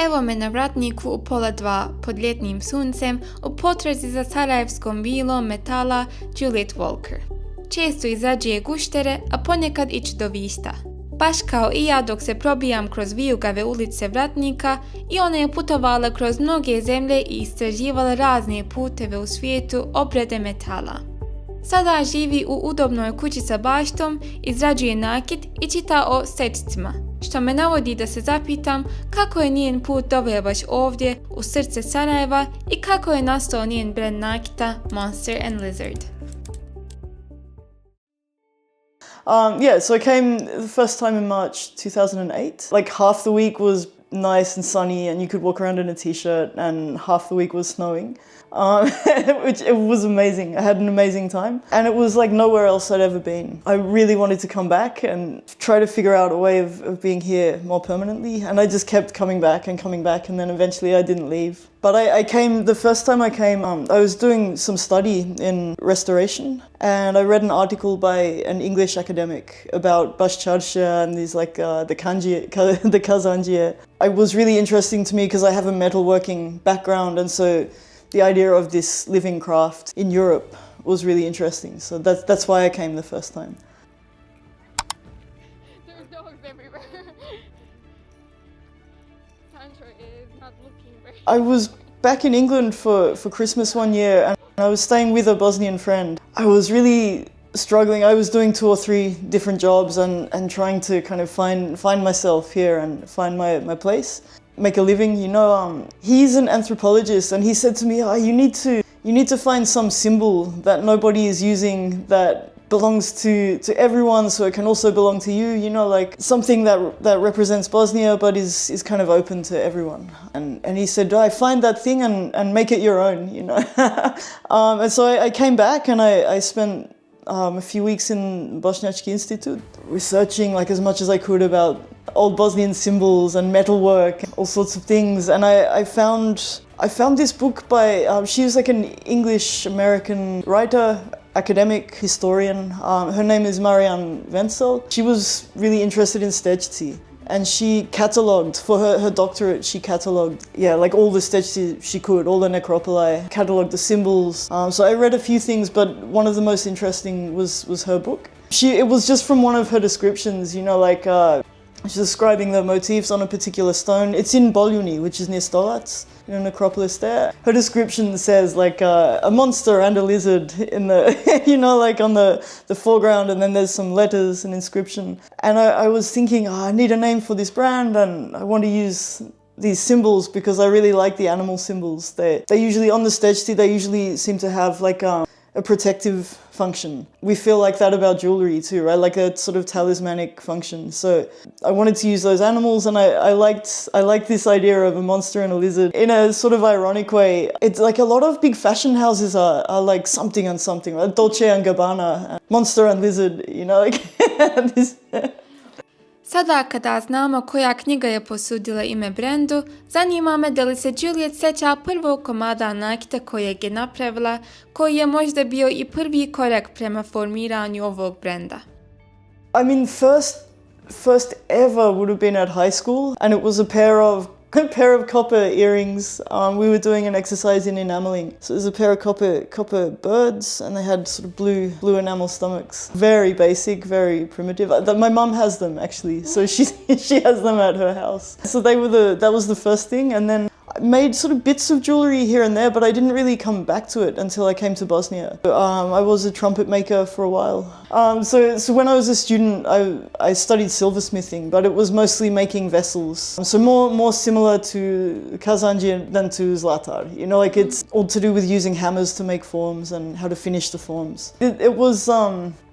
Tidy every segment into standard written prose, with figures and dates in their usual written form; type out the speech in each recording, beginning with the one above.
Evo me na Vratniku u 1:30 pod ljetnim suncem u potrazi za sarajevskom vilom metala Juliet Walker. Često izrađuje guštere, a ponekad i čudovista. Baš kao i ja dok se probijam kroz vijugave ulice Vratnika, i ona je putovala kroz mnoge zemlje i istraživala razne puteve u svijetu obrade metala. Sada živi u udobnoj kući sa baštom, izrađuje nakit i čita o stečicima, što me navodi da se zapitam kako je njen put doveo baš ovdje, u srce Sarajeva, i kako je nastao njen brand nakita Monster and Lizard. So I came the first time in March 2008. Like half the week was nice and sunny and you could walk around in a t-shirt, and half the week was snowing, which it was amazing. I had an amazing time, and it was like nowhere else I'd ever been. I really wanted to come back and try to figure out a way of being here more permanently, and I just kept coming back, and then eventually I didn't leave. But I came, the first time I came, I was doing some study in restoration, and I read an article by an English academic about Bashcharsha and these like the Kazanjie. It was really interesting to me because I have a metalworking background, and so the idea of this living craft in Europe was really interesting. So that's why I came the first time. There's dogs everywhere. Sančo is not looking very... I was back in England for Christmas one year, and I was staying with a Bosnian friend. I was really struggling. I was doing 2 or 3 different jobs and trying to kind of find myself here and find my place, make a living, you know. He's an anthropologist, and he said to me, you need to find some symbol that nobody is using that belongs to everyone, so it can also belong to you know, like something that represents Bosnia but is kind of open to everyone. And he said, find that thing and make it your own, you know. And so I came back, and I spent a few weeks in Bošnjački Institute researching like as much as I could about old Bosnian symbols and metalwork, all sorts of things. And I found this book by, she was like an English-American writer, academic historian. Her name is Marianne Wenzel. She was really interested in stečci, and she catalogued, for her doctorate, she catalogued, like all the stečci she could, all the necropoli, catalogued the symbols. So I read a few things, but one of the most interesting was her book. It was just from one of her descriptions, you know, like she's describing the motifs on a particular stone. It's in Boljuni, which is near Stolac, in a necropolis there. Her description says like a monster and a lizard in the, you know, like on the foreground, and then there's some letters and inscription. And I was thinking, I need a name for this brand, and I want to use these symbols because I really like the animal symbols. They usually, on the stečci, they usually seem to have like a protective function. We feel like that about jewelry too, right? Like a sort of talismanic function. So I wanted to use those animals, and I liked this idea of a monster and a lizard in a sort of ironic way. It's like a lot of big fashion houses are like something and something, right? Dolce and Gabbana, monster and lizard, you know, like this. Sada kada znamo koja knjiga je posudila ime brendu, zanima me da li se Juliet sjeća prvog komada nakita kojeg je napravila, koji je možda bio i prvi korak prema formiranju ovog brenda. I mean, first ever would have been at high school, and it was a pair of copper earrings. We were doing an exercise in enameling. So it was a pair of copper birds, and they had sort of blue enamel stomachs. Very basic, very primitive. My mum has them actually, so she has them at her house. So that was the first thing, and then I made sort of bits of jewelry here and there, but I didn't really come back to it until I came to Bosnia. I was a trumpet maker for a while. So when I was a student, I studied silversmithing, but it was mostly making vessels. So more similar to Kazanjie than to Zlatar. You know, like it's all to do with using hammers to make forms and how to finish the forms. It was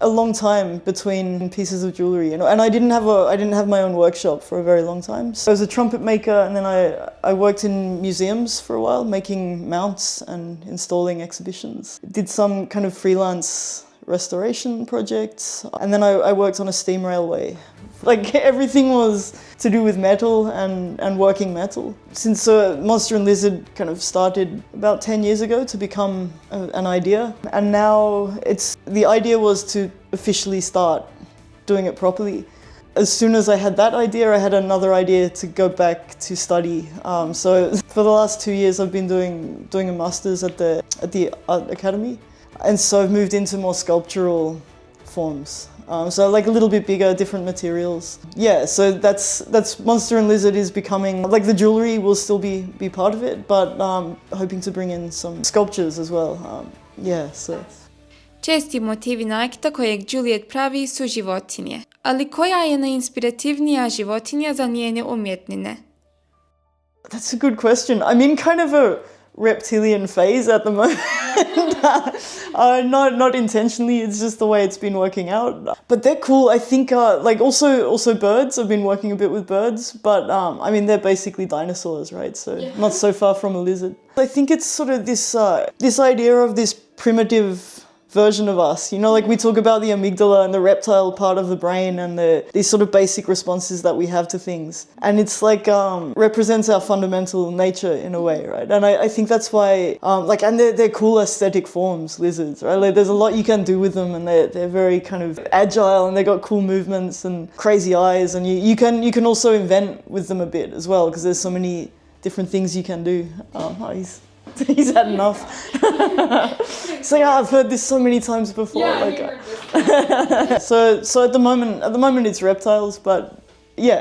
a long time between pieces of jewelry, you know, and I didn't have my own workshop for a very long time. So I was a trumpet maker, and then I worked in museums for a while, making mounts and installing exhibitions. Did some kind of freelance restoration projects, and then I worked on a steam railway. Like everything was to do with metal and working metal. Since Monster and Lizard kind of started about 10 years ago to become an idea, and now the idea was to officially start doing it properly. as soon as I had that idea, I had another idea to go back to study. So for the last 2 years, I've been doing a master's at the Art Academy, and so I've moved into more sculptural forms. So like a little bit bigger, different materials. Yeah, so that's Monster and Lizard is becoming, like the jewelry will still be part of it, but hoping to bring in some sculptures as well. Yeah, so. Česti motivi nakita kojeg Juliet pravi su životinje. Ali koja je najinspirativnija životinja za njene umjetnine? That's a good question. I'm in kind of a reptilian phase at the moment. Not intentionally, it's just the way it's been working out. But they're cool. I think like also birds. I've been working a bit with birds, but I mean they're basically dinosaurs, right? So not so far from a lizard. I think it's sort of this idea of this primitive version of us, you know, like we talk about the amygdala and the reptile part of the brain and these sort of basic responses that we have to things, and it's like represents our fundamental nature in a way, right? And I think that's why and they're cool aesthetic forms, lizards, right? Like there's a lot you can do with them, and they're very kind of agile, and they got cool movements and crazy eyes, and you can also invent with them a bit as well, because there's so many different things you can do. He's had enough. It's like, I've heard this so many times before. Yeah, like, we heard this. so at the moment it's reptiles, but yeah,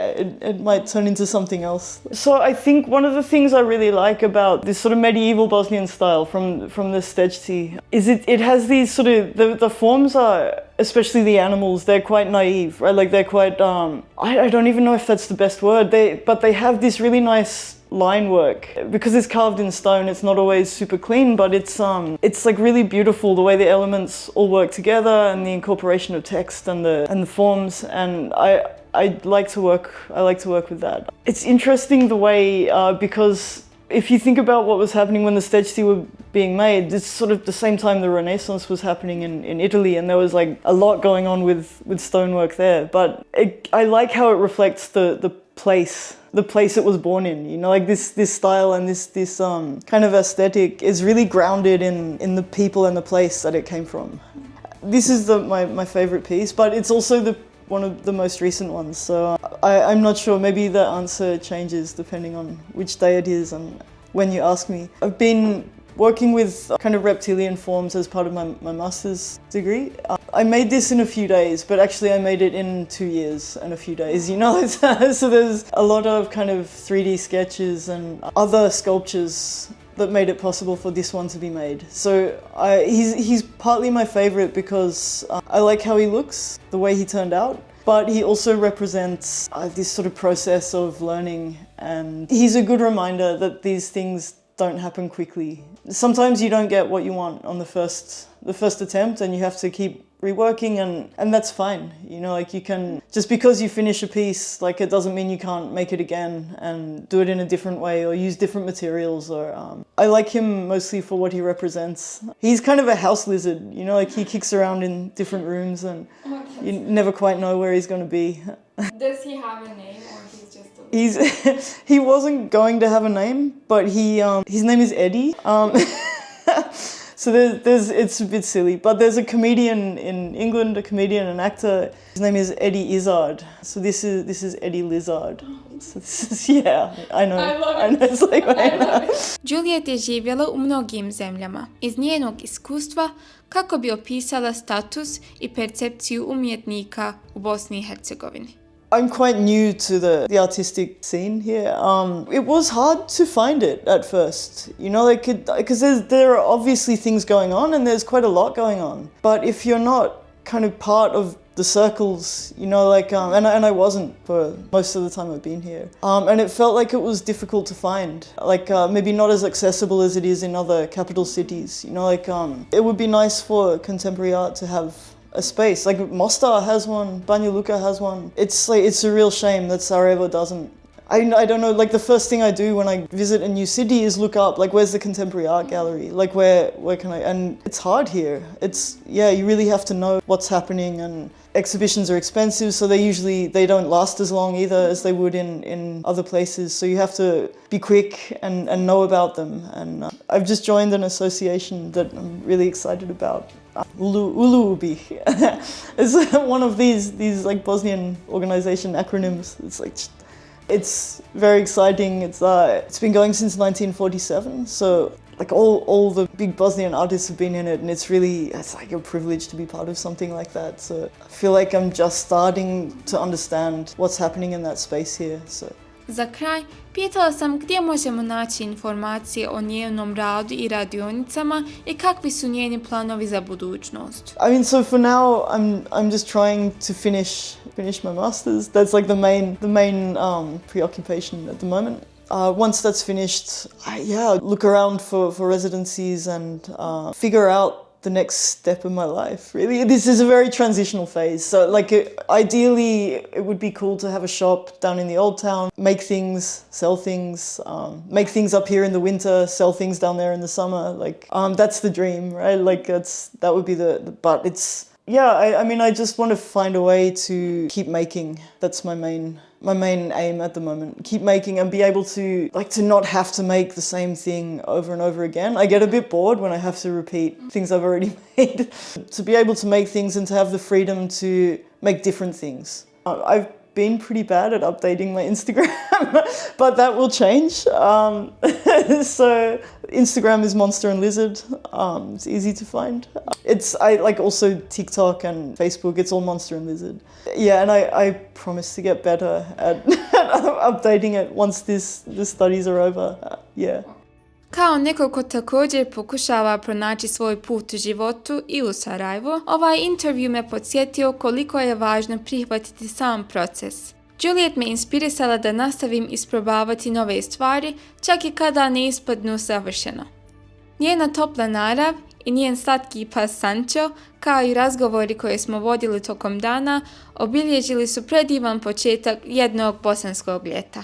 it might turn into something else. So I think one of the things I really like about this sort of medieval Bosnian style from the stečci is it has these sort of, the forms are, especially the animals, they're quite naive, right? Like they're quite, I don't even know if that's the best word, but they have this really nice line work. Because it's carved in stone, it's not always super clean, but it's like really beautiful the way the elements all work together, and the incorporation of text and the forms, and I like to work with that. It's interesting the way because if you think about what was happening when the stečci were being made, it's sort of the same time the Renaissance was happening in Italy, and there was like a lot going on with stonework there. But I like how it reflects the place it was born in, you know, like this style and this kind of aesthetic is really grounded in the people and the place that it came from. This is my favorite piece, but it's also one of the most recent ones, so I'm not sure, maybe the answer changes depending on which day it is and when you ask me. I've been working with kind of reptilian forms as part of my master's degree. I made this in a few days, but actually I made it in 2 years and a few days, you know? So there's a lot of kind of 3D sketches and other sculptures that made it possible for this one to be made. So he's partly my favorite because I like how he looks, the way he turned out, but he also represents this sort of process of learning, and he's a good reminder that these things don't happen quickly. Sometimes you don't get what you want on the first attempt, and you have to keep reworking, and that's fine. You know, like you can, just because you finish a piece, like it doesn't mean you can't make it again and do it in a different way or use different materials. Or I like him mostly for what he represents. He's kind of a house lizard, you know, like he kicks around in different rooms and you never quite know where he's going to be. Does he have a name, or he's just a... He wasn't going to have a name, but his name is Eddie. So it's a bit silly, but there's a comedian in England, an actor. His name is Eddie Izzard. So this is Eddie Lizard. So this is, yeah, I know. I know, it's like, Juliet je živjela u mnogim zemljama. Iz njenog iskustva kako bi opisala status i percepciju umjetnika u Bosni i Hercegovini. I'm quite new to the artistic scene here. It was hard to find it at first, you know, like because there are obviously things going on, and there's quite a lot going on. But if you're not kind of part of the circles, you know, like and I wasn't for most of the time I've been here, and it felt like it was difficult to find, like maybe not as accessible as it is in other capital cities. You know, like it would be nice for contemporary art to have a space. Like Mostar has one, Banja Luka has one. It's like, it's a real shame that Sarajevo doesn't. I don't know, like the first thing I do when I visit a new city is look up, like where's the contemporary art gallery? Like where can I, and it's hard here. It's, yeah, you really have to know what's happening, and exhibitions are expensive, so they don't last as long either as they would in other places. So you have to be quick and know about them. And I've just joined an association that I'm really excited about. Uluubi. It's one of these like Bosnian organization acronyms. It's very exciting. It's been going since 1947, so like all the big Bosnian artists have been in it, and it's like a privilege to be part of something like that. So I feel like I'm just starting to understand what's happening in that space here. So. Za kraj, pitala sam gdje možemo naći informacije o njenom radu I radionicama I kakvi su njeni planovi za budućnost. I mean, so for now, I'm just trying to finish my masters. That's like the main preoccupation at the moment. Once that's finished, look around for residencies and figure out the next step of my life. Really, this is a very transitional phase. So, ideally, it would be cool to have a shop down in the old town, make things, sell things, make things up here in the winter, sell things down there in the summer. That's the dream, right? That would be but it's. Yeah, I mean, I just want to find a way to keep making. That's my main aim at the moment. Keep making and be able to not have to make the same thing over and over again. I get a bit bored when I have to repeat things I've already made. To be able to make things and to have the freedom to make different things. I've been pretty bad at updating my Instagram, but that will change. So Instagram is Monster and Lizard. It's easy to find. I like also TikTok and Facebook. It's all Monster and Lizard. Yeah, and I promise to get better at updating it once the studies are over. Yeah. Kao neko ko također pokušava pronaći svoj put u životu I u Sarajevo, ovaj intervju me podsjetio koliko je važno prihvatiti sam proces. Juliet me inspirisala da nastavim isprobavati nove stvari, čak I kada ne ispadnu savršeno. Njena topla narav I njen slatki pas Sančo, kao I razgovori koje smo vodili tokom dana, obilježili su predivan početak jednog bosanskog ljeta.